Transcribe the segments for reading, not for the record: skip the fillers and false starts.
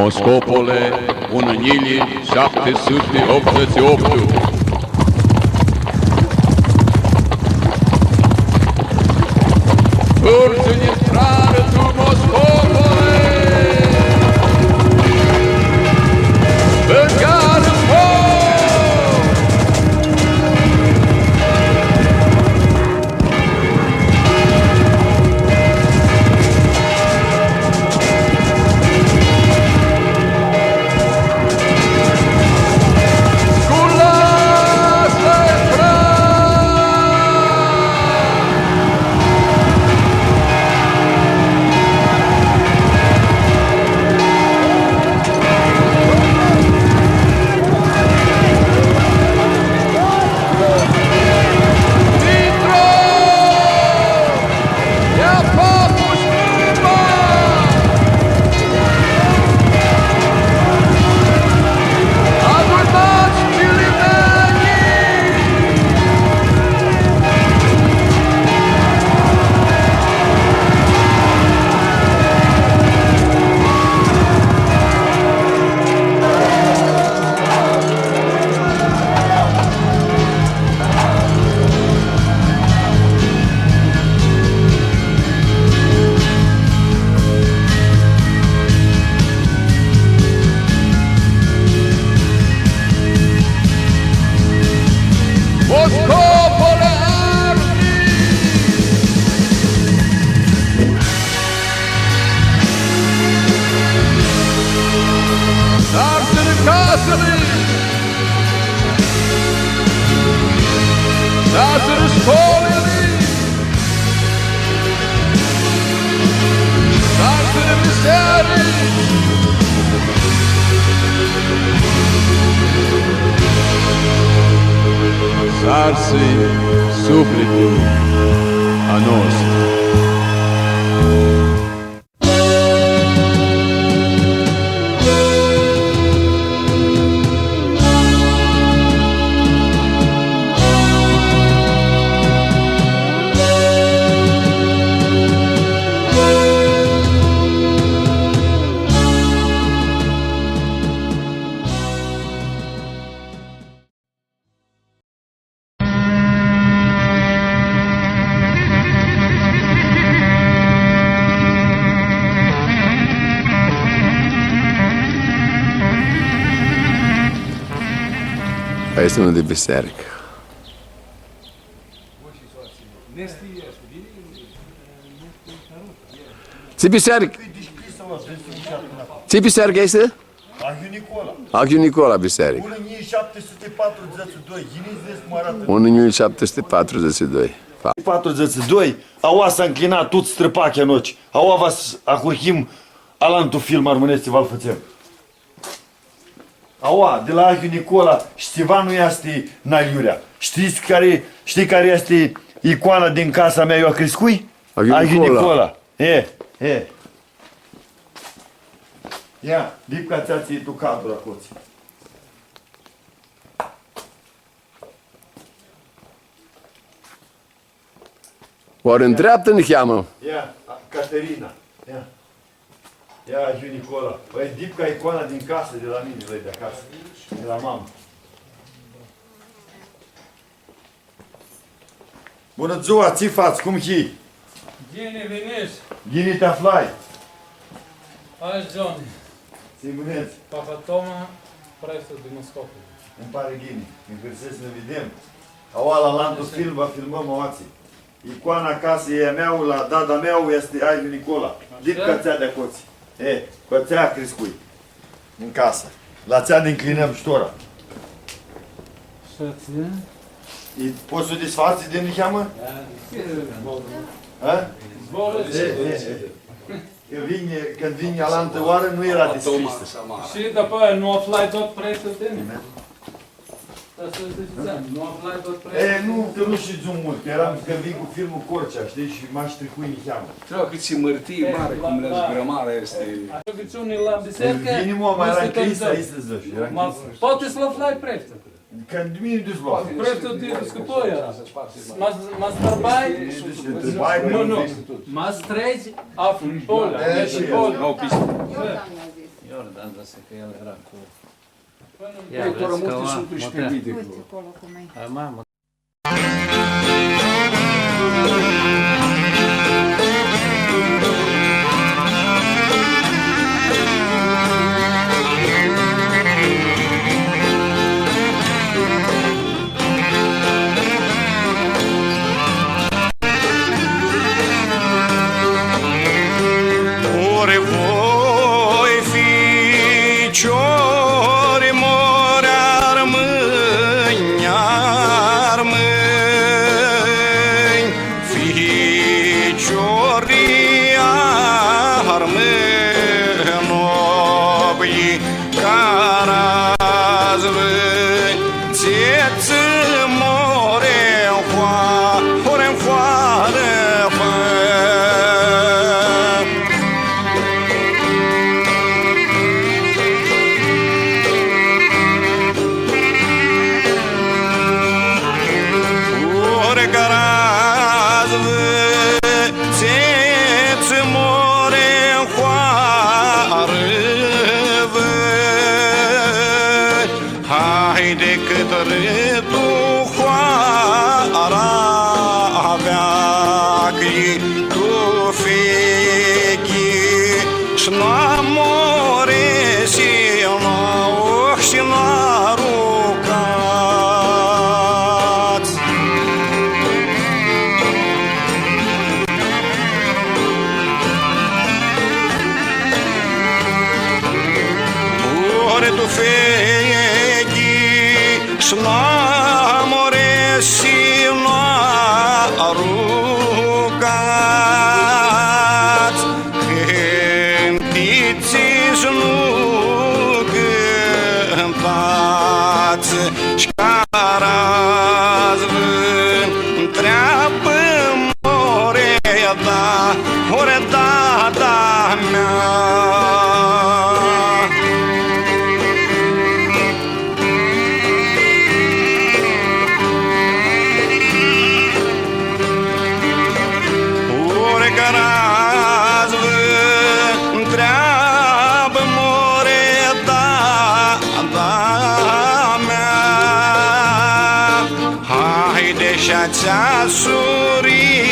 Moscopole, 1 iulie 788. Forse di entrare tu Moscopole! Vengare un po'! Sarsi sufletul a nostru. Este unul de biserică. Ce biserică? Ce biserică este? Ahiu Nicola. Ahiu Nicola biserică. 1742. Giniți mă arată. 1742. 42. Aua s-a înclinat tot străpachea noci. Aua vas ahurhim alantul film armănește val fățem. Aua, de la Ahiu Nicola, știva nu este Naliurea. Știi care este icoana din casa mea eu a crescui? Ahiu Nicola. E. Ia, dipca ți-a tu cadru acolo. Oare în dreaptă ne cheamă? Ia, Caterina. Ia, Ahiu Nicola. Păi, dipca icoana din casă de la mine, de acasă. De la mamă. Bună ziua, ți fați, cum hi? Gine veniți, Gini te aflai? aș Johnny, Ți buneți. Papa Toma, presul din Moscova. Îmi pare Gini, îmi să ne vedem. Aua, la lantul film, va filmăm oații. Icoana casă e a mea, la dada mea este Ahiu Nicola. Dipca ți-a de acoți. Cu ți-a crescui. În casă. La ți-a de înclinăm ștora. Șație? Poți să o desfați de mi cheamă? Când vine alantă oară, nu era descrisă. Și după aia nu aflai tot prețul tine? Nu aflai tot prețul? Nu, că nu știu mult, că eram când vin cu filmul Corcea, știi, și m-aș tricui mi cheamă. Trebuie cât și mărtie mare, cum le grămare este... Rugăciunii la biserică, Vine mă, mai era încrisă, aici să zici. poate să-l aflai prețul. Când mine dus lua. Prețul de scăpoi era. Mas bărbai? Nu. Mas treci afli polea, și polea. Jordan, dar să că el era cu... Păi, Toramulte sunt ușpevite. Uite acolo cum e. Mamă, Ori voi fi ciori mori ar mâini, ficiori ar mânobi carazvâni, țeță more-n foară fă. Ori carazvă, țeță more-n foară vă. Haide cât râdu foara avea că-i tu fechi și n-amore și n-a și n-a rugat. Ori tu fechi și n-amore și n-a rugat. Cântiți și nu cântați și carazvâni întreabă morea da, ore da mea. Ori carazvă întreabă more da mea. Haide și-ați-a surica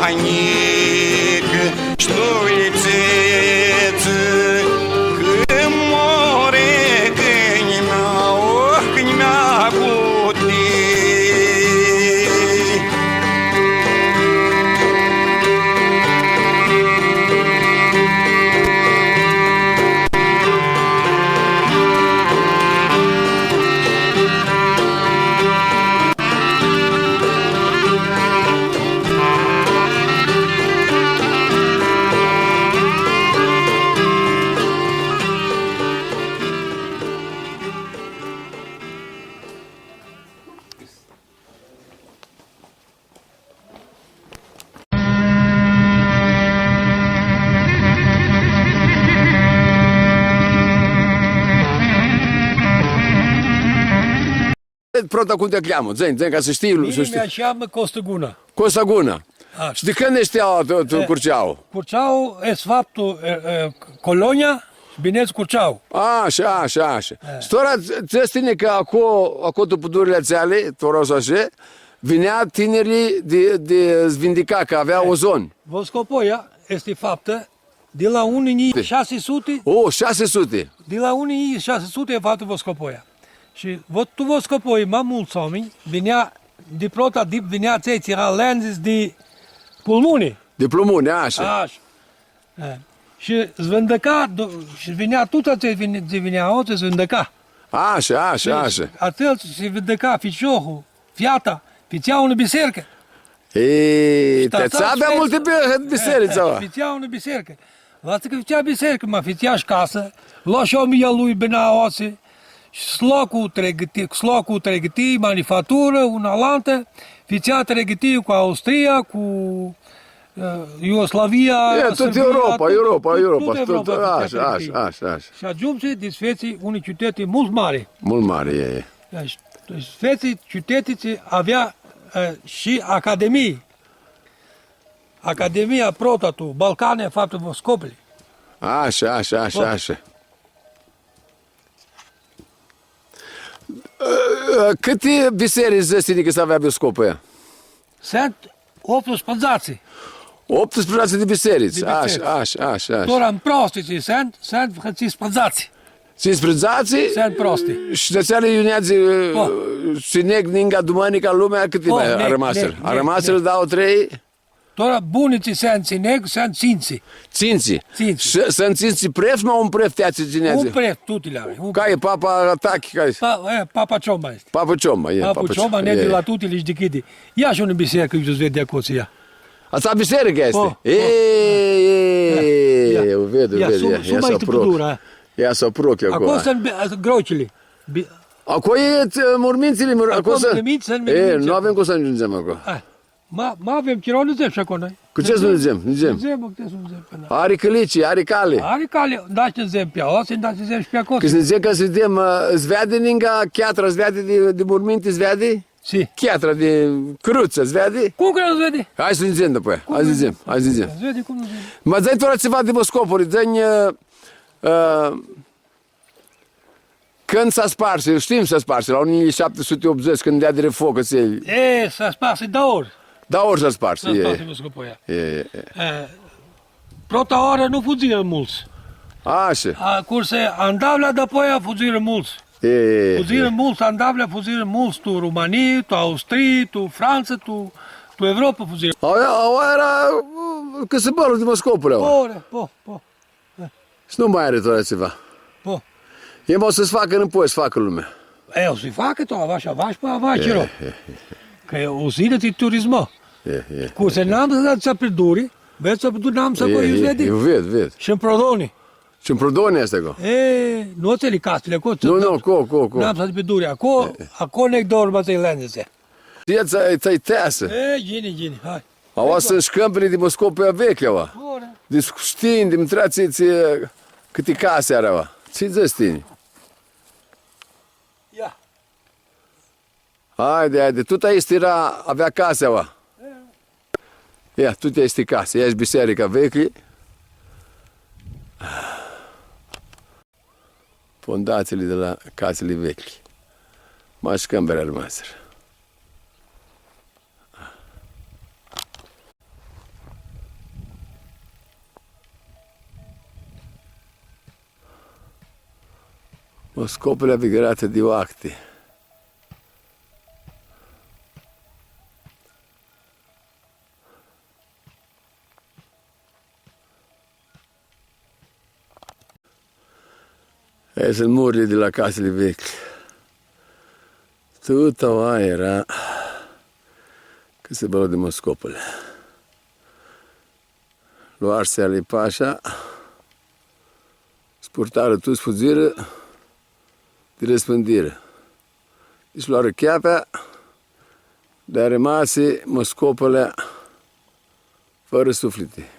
anic, ștuiți-ți că more câini mea cu tine. Prota cum te cheamă? Zen, ca să știi. Mine mi cheamă Costăgună. Costăgună. Așa. Și de când ești Curceau? Curceau e faptul colonia și bineți Curceau. Așa. Stora, ți tine că acolo după durile țeale, torau să așa, vinea tinerii de vindica, că avea ozon. Voscopoia este faptă de la unii 600. 600. De la unii 600 e faptă Voscopoia. Și tu Voscopoi, mai mulți oameni, vinea de prota dip, vinea țeți, era lenzis de pulmune. De plumune, așa. Așa. Și zvândeca, și vinea tuta țeți, vinea o, se zvândeca. Așa. Atât se vindeca ficiohul, fiata, fițeau în biserică. Ei, te-ți avea multe biserici, sau? Fițeau în biserică. Lasă că ficea biserică, mă, fițea și casă, lua și omia lui bina oase, slocul tregătii, manufactură, una lantă, fițea tregătii cu Austria, cu Iugoslavia, tot Europa. Așa. Și ajunge de feții unei ciutate mult mare. Mult mare e. Deci feții ciutetii avea și academii. Academia Protatu, Balcane, faptul Voscopoli. Așa. Câte biserici zăstinică să avea bioscopul ăia? Sunt 18. 18 de biserici. De biserici. Așa. Tora în prostici sunt 15. 15 Sunt prosti. și de țară iuneați și neg ninga dumanica lumea cât Po, a neg, rămas? neg, A rămas neg. dau 3 Tora bunici sunt țineg, sunt ținți. ținții. Ținți. Și sunt ținții pref, mă un pref teați Un ginează. pref, tutile are. Care papa atachi, care Papa Cioma este. Papa Cioma, Papa Cioma ne de la tutile și de chide. Ia și unul biserică că vede acolo ea. Asta biserica este. Eu ved, ia să aproc. Ia să aproc eu Acolo sunt grocile. Acolo e mormințile, acolo sunt mormințe. Nu avem cum să ajungem acolo. Mă avem chiron, nu și acolo noi. Cu ce să nu zicem? Are călici, are cale. Are cale, dați în zem pe o, să dați în zem și pe acolo. Că să zicem că suntem, zvede ninga, chiatra zvede de morminte, zvede? Si. Chiatra de cruță, zvede? Cum că nu vede? Hai să zicem după aia, hai să zicem. Vede cum nu vede. Mă dă-i doar ceva de moscopuri, dă-mi... Când s-a spars, știm să sparse, la 1780, când dea de refoc, țel. S-a spart, da ori. Da, ori s-a spars. S-a spart moscopoia. E. Prota oră nu fugiră mulți. Așa. Curse andavlea după aia fugiră mulți. Fugiră mulți, andavlea fugiră mulți, tu România, tu Austria, tu Franța, tu Europa fugiră. Aia era căsăbărul de moscopuri. Po. Și nu mai are doar ceva. Po. E mă să-ți facă înapoi, să facă lumea. O să-i facă tu, avași, pe avași, rău. Că e o zi de turismă. Curse n-am să dați să perduri, vezi să perduri n-am să vă vede. Eu ved. Și în Prodoni. Și în Prodoni asta acolo. Nu ți-le castele acolo. Nu, co. N-am să perduri, acolo ne-i dormă să-i lendeze. Ți-ai teasă. Gine, hai. Au să-și câmpele de moscopuri vechi, au. De știni, de intrați câte case erau. Ce zăstini? Ia. Haide, tu este avea case, au. Ia, tu este case, ia biserica veche. Fondațiile de la casele vechi. Mai și câmpere rămaseră. Moscopole avigărate de oacte. Aia sunt murile de la casele vechi. Tot aia era că se bălă de moscopole. Luarse ale pașa, spurtară tu sfugiră de răspândire. Deci luară cheapea, dar rămase moscopole fără suflete.